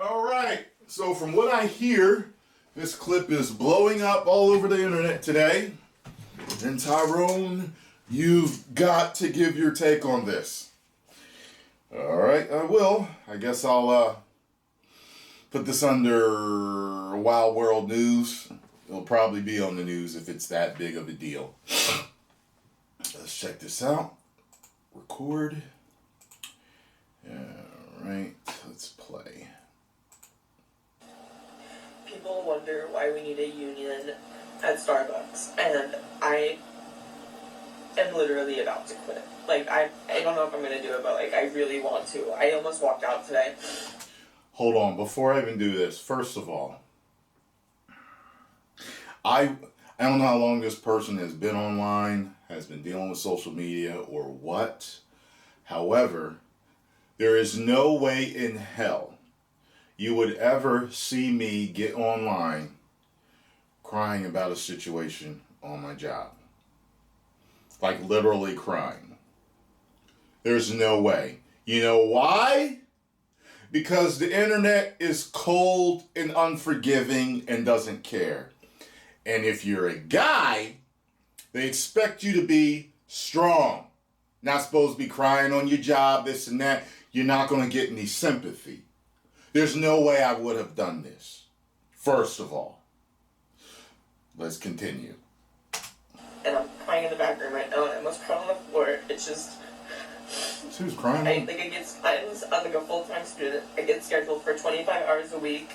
All right, so from what I hear, this clip is blowing up all over the internet today. And Tyrone, you've got to give your take on this. All right, I will. I guess I'll put this under Wild World News. It'll probably be on the news if it's that big of a deal. Let's check this out. Record. All right, let's play. People wonder why we need a union at Starbucks, and I am literally about to quit. Like, I don't know if I'm going to do it, but, like, I really want to. I almost walked out today. Hold on, before I even do this, first of all, I don't know how long this person has been online, has been dealing with social media, or what. However, there is no way in hell you would ever see me get online crying about a situation on my job. Like literally crying. There's no way. You know why? Because the internet is cold and unforgiving and doesn't care. And if you're a guy, they expect you to be strong. Not supposed to be crying on your job, this and that. You're not going to get any sympathy. There's no way I would have done this. First of all. Let's continue. And I'm crying in the bathroom right now, and I almost cried on the floor. It's just... She was crying? I'm like a full-time student. I get scheduled for 25 hours a week,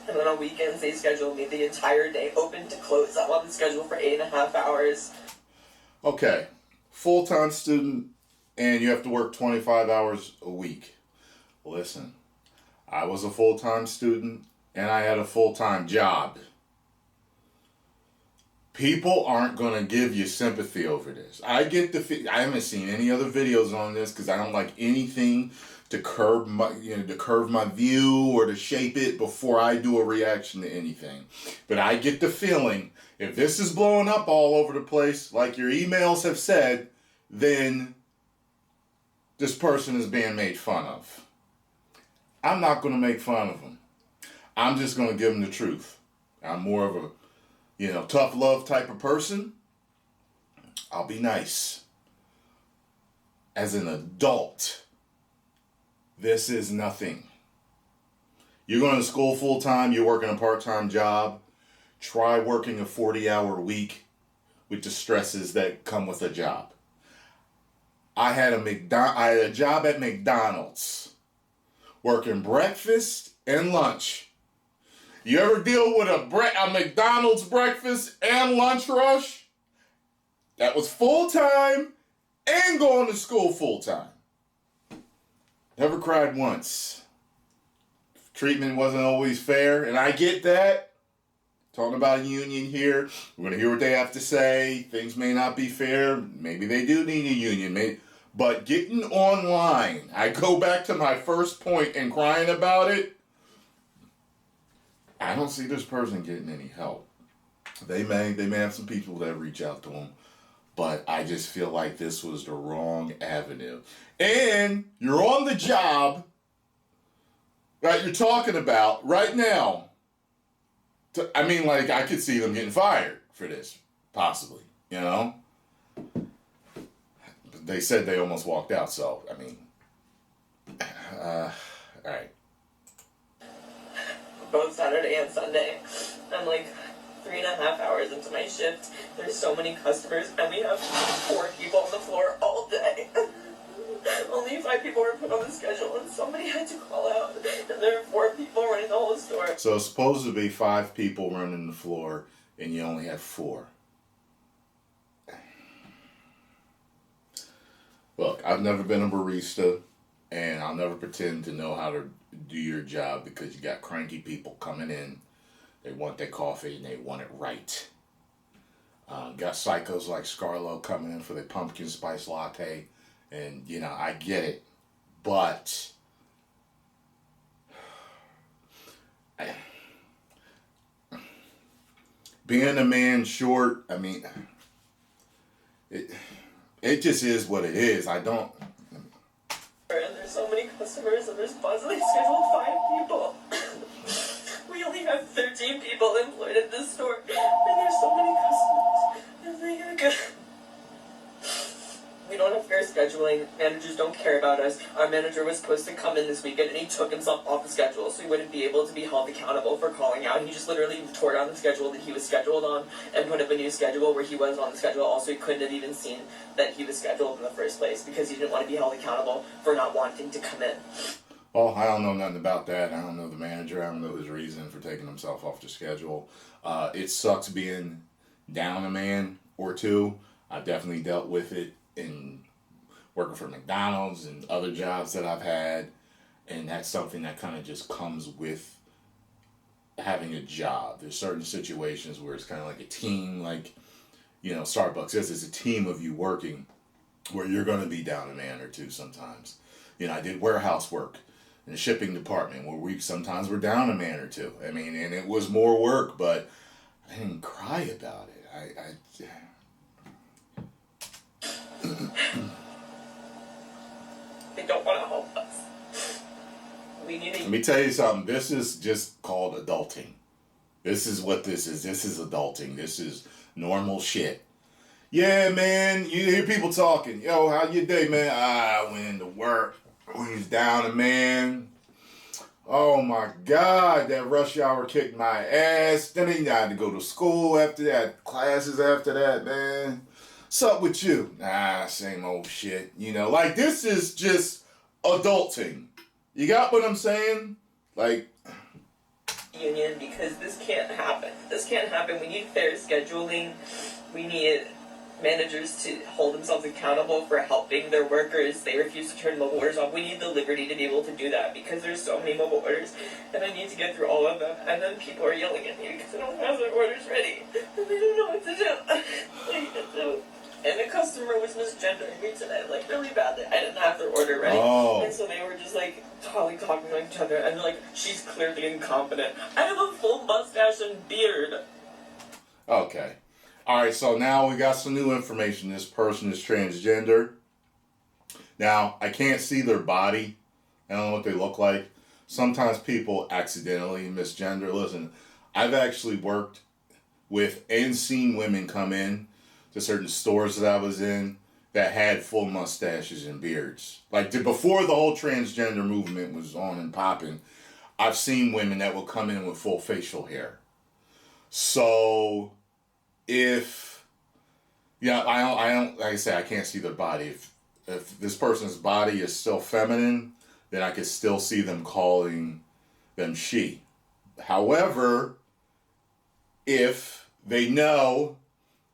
and then on weekends they schedule me the entire day, open to close. I'm on the schedule for 8.5 hours. Okay, full-time student, and you have to work 25 hours a week. Listen, I was a full-time student, and I had a full-time job. People aren't going to give you sympathy over this. I haven't seen any other videos on this because I don't like anything to curb my view or to shape it before I do a reaction to anything. But I get the feeling if this is blowing up all over the place, like your emails have said, then this person is being made fun of. I'm not going to make fun of them. I'm just going to give them the truth. I'm more of a tough love type of person. I'll be nice. As an adult, this is nothing. You're going to school full time, you're working a part-time job. Try working a 40-hour week with the stresses that come with a job. I had a job at McDonald's, working breakfast and lunch. You ever deal with a McDonald's breakfast and lunch rush? That was full-time and going to school full-time. Never cried once. Treatment wasn't always fair, and I get that. Talking about a union here. We're going to hear what they have to say. Things may not be fair. Maybe they do need a union. But getting online, I go back to my first point and crying about it. I don't see this person getting any help. They may have some people that reach out to them, but I just feel like this was the wrong avenue. And you're on the job that you're talking about right now. I could see them getting fired for this, possibly, They said they almost walked out, so, all right. Both Saturday and Sunday. I'm like 3.5 hours into my shift. There's so many customers, and we have 4 people on the floor all day. Only 5 people were put on the schedule, and somebody had to call out. And there are 4 people running the whole store. So it's supposed to be 5 people running the floor, and you only have 4. Look, I've never been a barista, and I'll never pretend to know how to do your job because you got cranky people coming in. They want their coffee and they want it right. Got psychos like Scarlo coming in for their pumpkin spice latte. And, I get it. But being a man short, it just is what it is. I don't... And there's so many customers, and there's possibly scheduled 5 people. about us. Our manager was supposed to come in this weekend, and he took himself off the schedule, so he wouldn't be able to be held accountable for calling out. He just literally tore down the schedule that he was scheduled on and put up a new schedule where he was on the schedule. Also, he couldn't have even seen that he was scheduled in the first place because he didn't want to be held accountable for not wanting to come in. Well, I don't know nothing about that. I don't know the manager. I don't know his reason for taking himself off the schedule. It sucks being down a man or two. I've definitely dealt with it in working for McDonald's and other jobs that I've had. And that's something that kind of just comes with having a job. There's certain situations where it's kind of like a team, like, you know, Starbucks is a team of you working where you're going to be down a man or two sometimes. You know, I did warehouse work in the shipping department where we sometimes were down a man or two. I mean, and it was more work, but I didn't cry about it. They don't want to help us. Let me tell you something. This is just called adulting. This is what this is. This is adulting. This is normal shit. Yeah, man, you hear people talking. Yo, how your day, man? I went into work. We was down a man. Oh my God, that rush hour kicked my ass. Then I had to go to school after that, classes after that, man. What's up with you? Nah, same old shit. You know, like this is just adulting. You got what I'm saying? Like, union, because this can't happen. This can't happen. We need fair scheduling. We need managers to hold themselves accountable for helping their workers. They refuse to turn mobile orders off. We need the liberty to be able to do that because there's so many mobile orders and I need to get through all of them, and then people are yelling at me because they don't have their orders ready and they don't know what to do. And the customer was misgendering me today, like really badly. I didn't have their order ready. Oh. And so they were just like talking to each other, and they're like, she's clearly incompetent. I have a full mustache and beard. Okay. All right, so now we got some new information. This person is transgender. Now, I can't see their body. I don't know what they look like. Sometimes people accidentally misgender. Listen, I've actually worked with and seen women come in to certain stores that I was in that had full mustaches and beards. Like before the whole transgender movement was on and popping, I've seen women that will come in with full facial hair. So if, yeah, I don't, like I say, I can't see their body. If this person's body is still feminine, then I could still see them calling them she. However, if they know,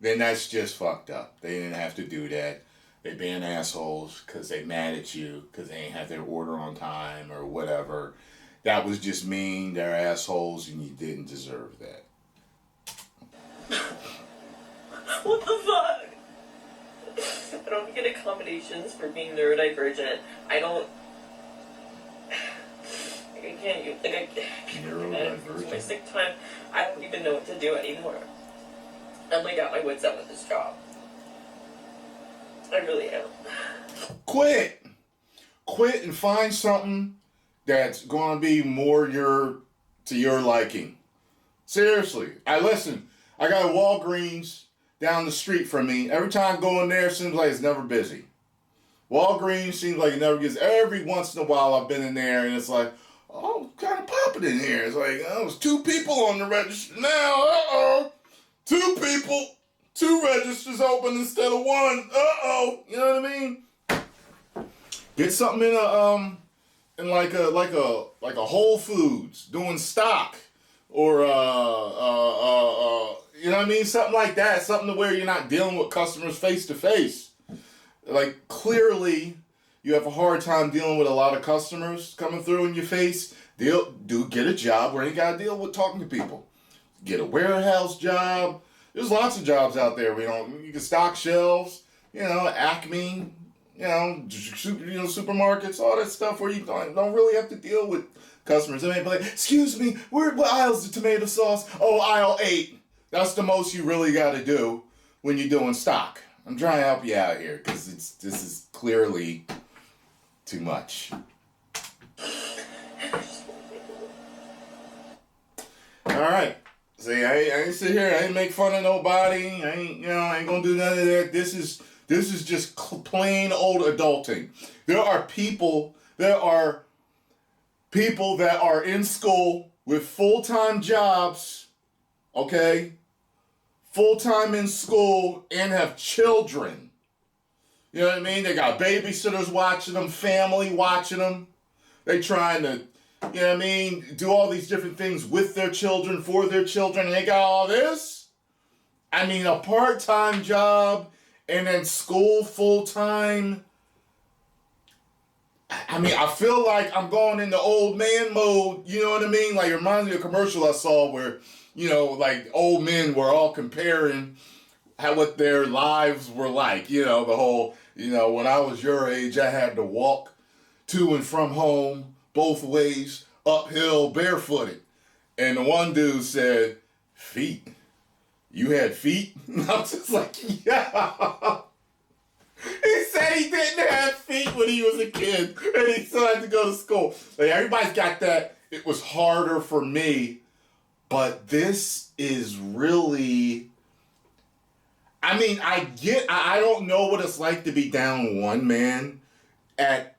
then that's just fucked up. They didn't have to do that. They being assholes because they mad at you because they ain't have their order on time or whatever. That was just mean. They're assholes and you didn't deserve that. What the fuck? I don't get accommodations for being neurodivergent. I don't. I can't use. Like, I can't. Neurodivergent? My sick time. I don't even know what to do anymore. I'm like at my wits' end with this job. I really am. Quit and find something that's going to be more to your liking. Seriously. I got a Walgreens down the street from me. Every time I go in there, it seems like it's never busy. Walgreens seems like it never gets. Every once in a while I've been in there and it's like, oh, kind of popping in here. It's like, oh, there's 2 people on the register now. Uh-oh. 2 people. 2 registers open instead of 1. Uh-oh. You know what I mean? Get something in a Whole Foods doing stock or you know what I mean? Something like that. Something to where you're not dealing with customers face to face. Like clearly you have a hard time dealing with a lot of customers coming through in your face. Get a job where you gotta deal with talking to people. Get a warehouse job. There's lots of jobs out there. You can stock shelves, Acme, supermarkets, all that stuff where you don't really have to deal with customers. They may be like, excuse me, what aisle's the tomato sauce? Oh, aisle 8. That's the most you really got to do when you're doing stock. I'm trying to help you out here because this is clearly too much. All right. See, I ain't sit here. I ain't make fun of nobody. I ain't gonna do none of that. This This is just plain old adulting. There are people that are in school with full-time jobs, okay? Full-time in school and have children. You know what I mean? They got babysitters watching them, family watching them. They trying to, you know what I mean, do all these different things with their children, for their children, and they got all this. I mean, a part-time job and then school full-time. I mean, I feel like I'm going into old man mode, you know what I mean? Like, it reminds me of a commercial I saw where, you know, like, old men were all comparing what their lives were like. You know, the whole, you know, when I was your age, I had to walk to and from home both ways, uphill, barefooted. And the one dude said, feet. You had feet? And I was just like, yeah. He said he didn't have feet when he was a kid, and he still had to go to school. Like, everybody's got that. It was harder for me, but this is really, I mean, I don't know what it's like to be down one man at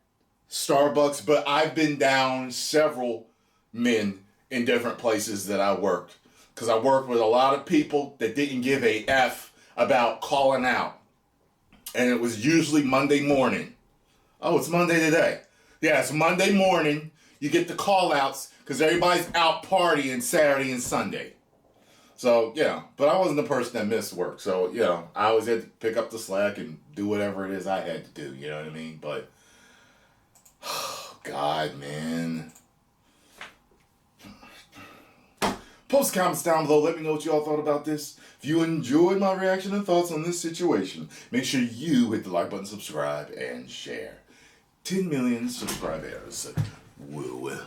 Starbucks, but I've been down several men in different places that I worked. Because I worked with a lot of people that didn't give a F about calling out. And it was usually Monday morning. Oh, it's Monday today. Yeah, it's Monday morning. You get the call outs because everybody's out partying Saturday and Sunday. So, yeah, but I wasn't the person that missed work. So, you know, I always had to pick up the slack and do whatever it is I had to do. You know what I mean? But, oh, God, man. Post comments down below. Let me know what you all thought about this. If you enjoyed my reaction and thoughts on this situation, make sure you hit the like button, subscribe, and share. 10 million subscribers. Woo.